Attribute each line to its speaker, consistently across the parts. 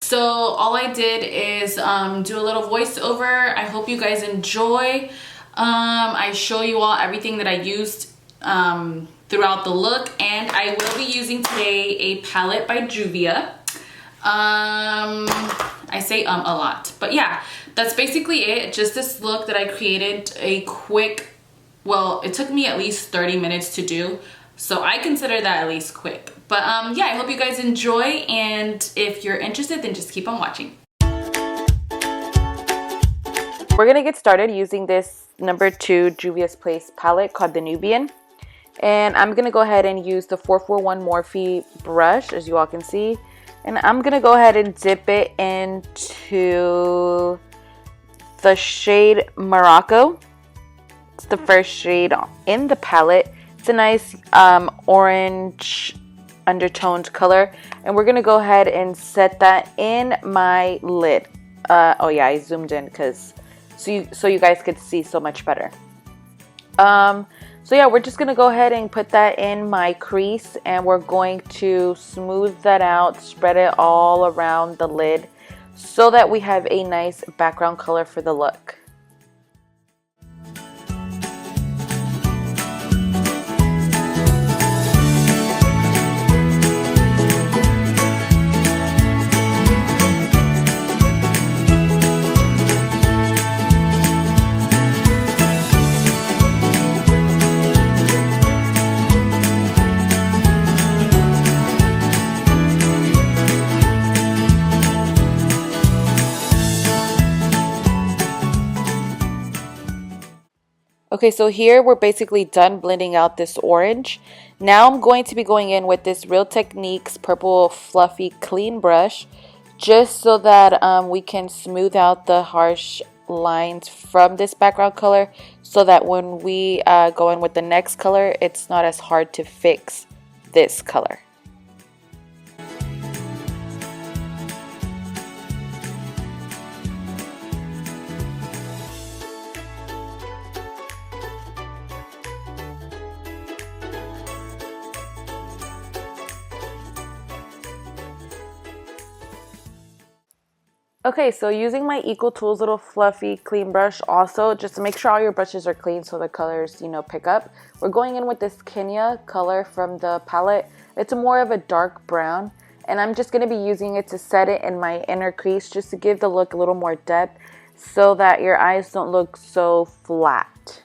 Speaker 1: So all I did is do a little voiceover. I hope you guys enjoy. I show you all everything that I used throughout the look, and I will be using today a palette by Juvia. I say a lot, but yeah, that's basically it. Just this look that I created, a quick, well, it took me at least 30 minutes to do, so I consider that at least quick. But yeah, I hope you guys enjoy, and if you're interested, then just keep on watching. We're gonna get started using this number 2 Juvias Place palette called the Nubian. And I'm gonna go ahead and use the 441 Morphe brush, as you all can see. And I'm gonna go ahead and dip it into the shade Morocco. It's the first shade in the palette. It's a nice orange undertoned color. And we're gonna go ahead and set that in my lid. Oh yeah, I zoomed in because so you guys could see so much better. So yeah, we're just going to go ahead and put that in my crease, and we're going to smooth that out, spread it all around the lid so that we have a nice background color for the look. Okay, so here we're basically done blending out this orange. Now I'm going to be going in with this Real Techniques purple fluffy clean brush, just so that we can smooth out the harsh lines from this background color, so that when we go in with the next color, it's not as hard to fix this color. Okay, so using my Equal Tools little fluffy clean brush also, just to make sure all your brushes are clean so the colors, pick up. We're going in with this Kenya color from the palette. It's more of a dark brown, and I'm just going to be using it to set it in my inner crease just to give the look a little more depth so that your eyes don't look so flat.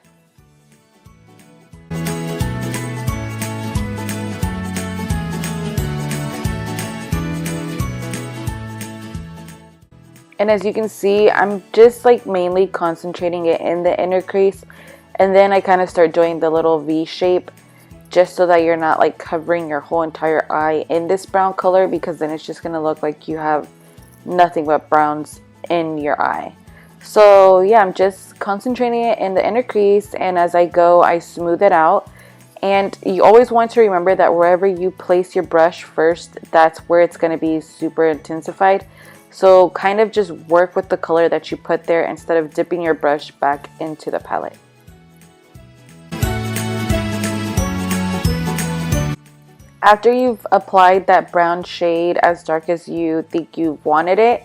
Speaker 1: And as you can see, I'm just mainly concentrating it in the inner crease, and then I kind of start doing the little V shape just so that you're not covering your whole entire eye in this brown color, because then it's just going to look like you have nothing but browns in your eye. So yeah, I'm just concentrating it in the inner crease, and as I go, I smooth it out. And you always want to remember that wherever you place your brush first, that's where it's going to be super intensified. So kind of just work with the color that you put there instead of dipping your brush back into the palette. After you've applied that brown shade as dark as you think you wanted it,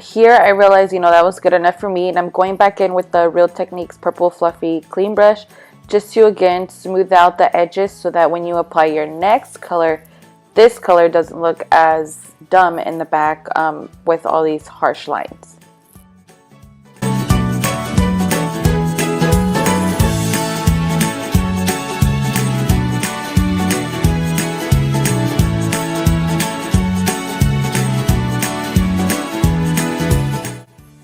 Speaker 1: here I realized, that was good enough for me, and I'm going back in with the Real Techniques purple fluffy clean brush just to again smooth out the edges so that when you apply your next color, this color doesn't look as dumb in the back with all these harsh lines.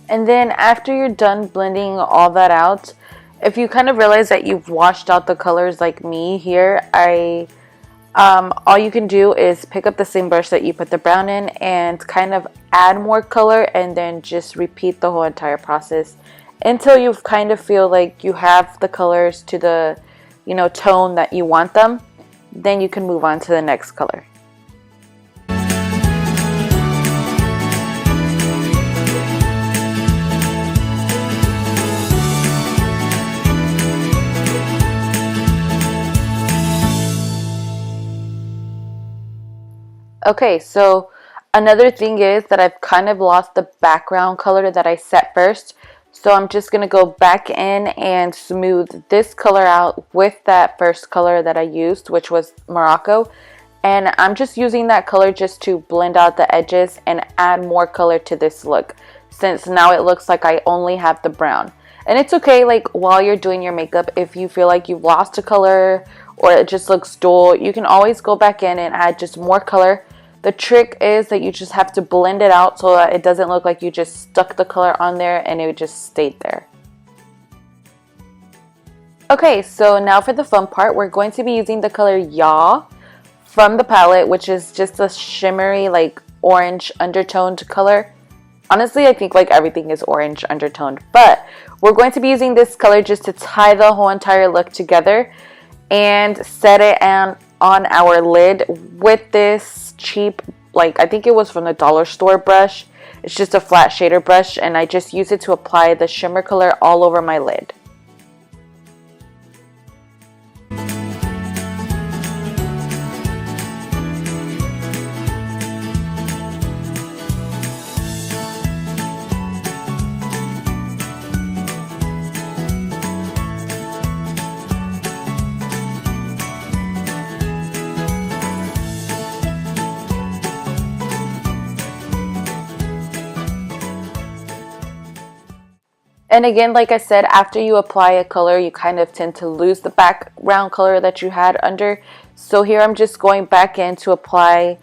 Speaker 1: And then after you're done blending all that out, if you kind of realize that you've washed out the colors like me here, all you can do is pick up the same brush that you put the brown in and kind of add more color, and then just repeat the whole entire process until you kind of feel like you have the colors to the tone that you want them. Then you can move on to the next color. Okay, so Another thing is that I've kind of lost the background color that I set first. So I'm just going to go back in and smooth this color out with that first color that I used, which was Morocco. And I'm just using that color just to blend out the edges and add more color to this look, since now it looks like I only have the brown. And it's okay, like while you're doing your makeup, if you feel like you've lost a color or it just looks dull, you can always go back in and add just more color. The trick is that you just have to blend it out so that it doesn't look like you just stuck the color on there and it just stayed there. Okay, so now for the fun part, we're going to be using the color Ya from the palette, which is just a shimmery like orange undertoned color. Honestly, I think like everything is orange undertoned, but we're going to be using this color just to tie the whole entire look together and set it on our lid with this cheap, like I think it was from the dollar store brush. It's just a flat shader brush, and I just use it to apply the shimmer color all over my lid. And again, like I said, after you apply a color, you kind of tend to lose the background color that you had under. So here I'm just going back in to apply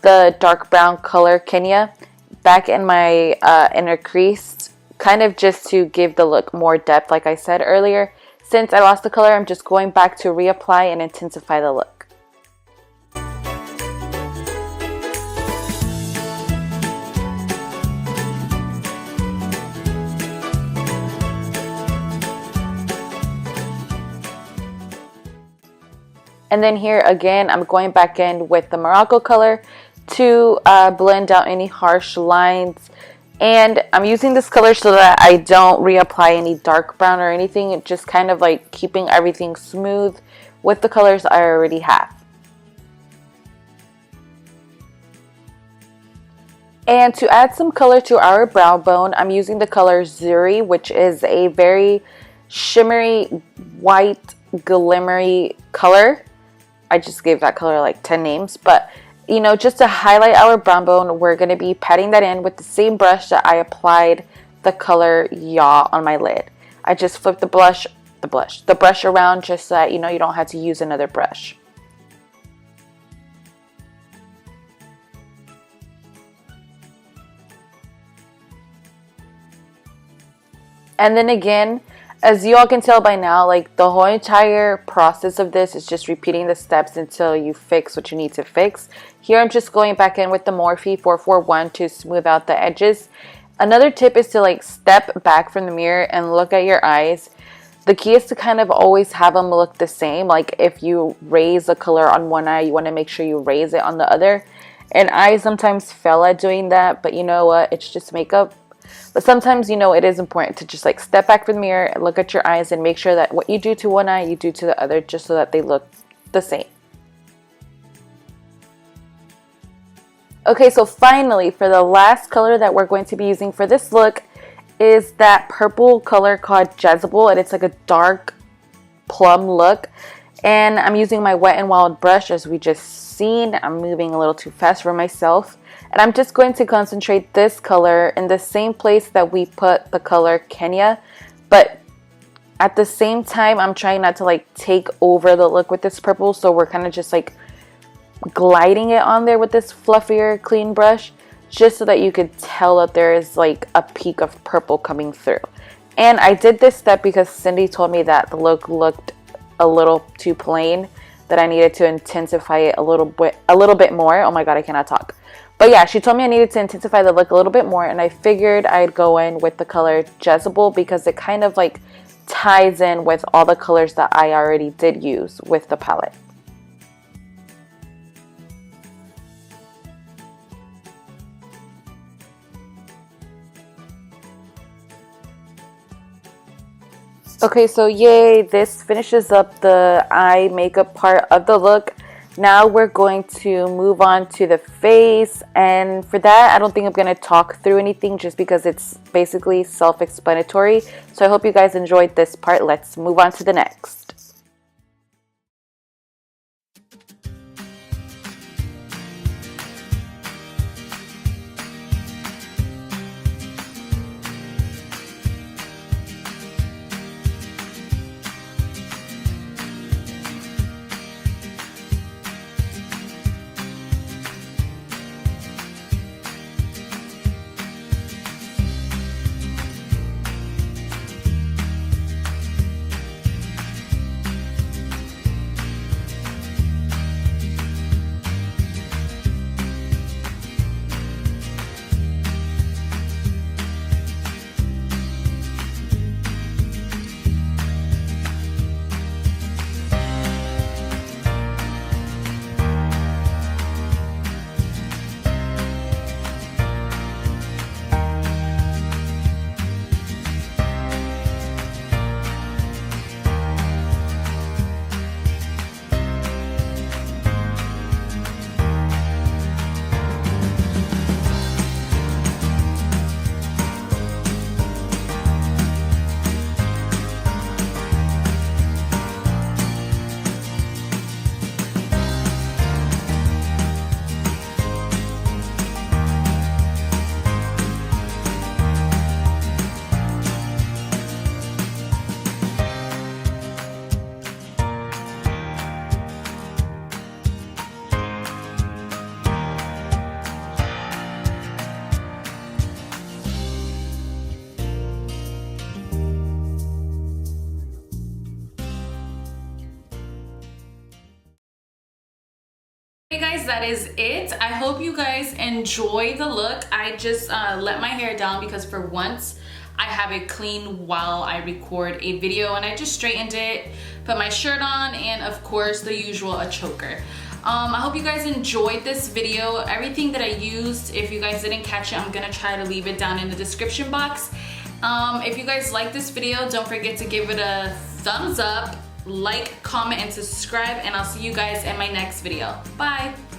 Speaker 1: the dark brown color Kenya back in my inner crease, kind of just to give the look more depth, like I said earlier. Since I lost the color, I'm just going back to reapply and intensify the look. And then here again, I'm going back in with the Morocco color to blend out any harsh lines. And I'm using this color so that I don't reapply any dark brown or anything. It's just kind of like keeping everything smooth with the colors I already have. And to add some color to our brow bone, I'm using the color Zuri, which is a very shimmery, white, glimmery color. I just gave that color like 10 names, but you know, just to highlight our brow bone, we're going to be patting that in with the same brush that I applied the color Ya on my lid. I just flipped the brush around just so that you know you don't have to use another brush. And then again, as you all can tell by now, like the whole entire process of this is just repeating the steps until you fix what you need to fix. Here I'm just going back in with the Morphe 441 to smooth out the edges. Another tip is to like step back from the mirror and look at your eyes. The key is to kind of always have them look the same. Like if you raise a color on one eye, you want to make sure you raise it on the other. And I sometimes fail at doing that, but you know what? It's just makeup. But sometimes, you know, it is important to just like step back from the mirror and look at your eyes and make sure that what you do to one eye, you do to the other, just so that they look the same. Okay, so finally, for the last color that we're going to be using for this look is that purple color called Jezebel, and it's like a dark plum look. And I'm using my Wet n Wild brush, as we just seen. I'm moving a little too fast for myself. And I'm just going to concentrate this color in the same place that we put the color Kenya. But at the same time, I'm trying not to like take over the look with this purple. So we're kind of just like gliding it on there with this fluffier, clean brush. Just so that you could tell that there is like a peak of purple coming through. And I did this step because Cindy told me that the look looked a little too plain. That I needed to intensify it a little bit more. Oh my god, I cannot talk. But yeah, she told me I needed to intensify the look a little bit more, and I figured I'd go in with the color Jezebel because it kind of like ties in with all the colors that I already did use with the palette. Okay, so yay, this finishes up the eye makeup part of the look. Now we're going to move on to the face, and for that I don't think I'm going to talk through anything just because it's basically self-explanatory. So I hope you guys enjoyed this part. Let's move on to the next.
Speaker 2: Hey guys, that is it. I hope you guys enjoy the look. I just let my hair down because for once I have it clean while I record a video, and I just straightened it, put my shirt on, and of course the usual, a choker. I hope you guys enjoyed this video. Everything that I used, if you guys didn't catch it, I'm gonna try to leave it down in the description box. If you guys like this video, don't forget to give it a thumbs up, like, comment, and subscribe, and I'll see you guys in my next video. Bye!